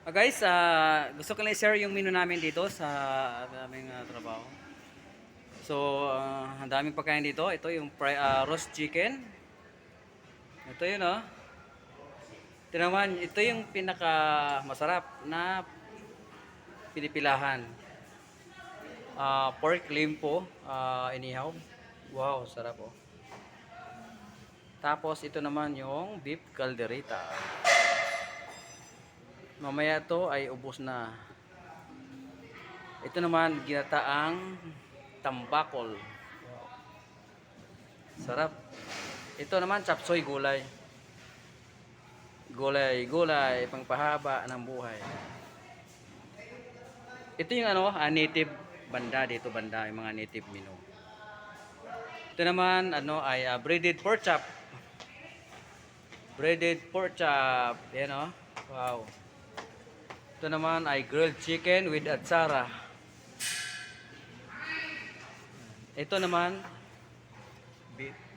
Guys, gusto ko lang i-share yung menu namin dito sa aming trabaho. So, ang daming pagkain dito. Ito yung roast chicken. Ito yun, oh. Ito naman, ito yung pinaka masarap na pinipilahan. Pork limpo, inihaw. Wow, sarap, oh. Tapos, ito naman yung beef caldereta. Mamaya to ay ubos na. Ito naman, ginataang tambakol. Sarap. Ito naman, chapsoy gulay. Gulay, pangpahaba ng buhay. Ito yung native banda dito banda, yung mga native menu. Ito naman, ay breaded pork chop. Breaded pork chop. Yan, oh. Wow. Ito naman ay grilled chicken with atsara. Ito naman,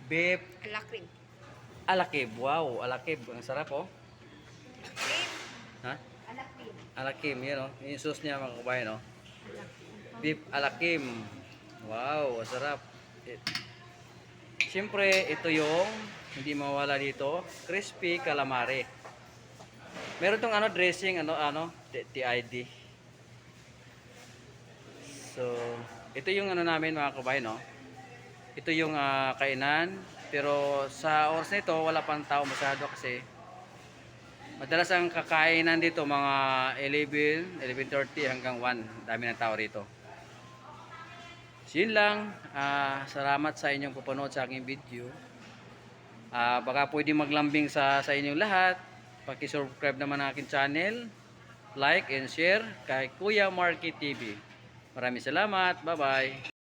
beef Alakrim. alakib. Wow, alakib. Ang sarap, oh. Alakrim. Ha? Alakrim. Alakim, yan, oh. Yung sauce niya, mga kabayan, oh. Alakrim. Beef alakim. Wow, sarap. Siyempre, ito yung hindi mawala dito, crispy calamari. Meron tong dressing, TID. So, ito yung namin mga kabayan, no. Ito yung kainan, pero sa oras nito wala pang tao masyado kasi madalas ang kakainan dito mga 11:30 hanggang 1. Dami ng tao rito. So, yun lang. Salamat sa inyong papanood sa aking video. Baka pwede maglambing sa inyong lahat. Paki-subscribe naman ang aking channel. Like and share kay Kuya Marky TV. Maraming salamat. Bye-bye.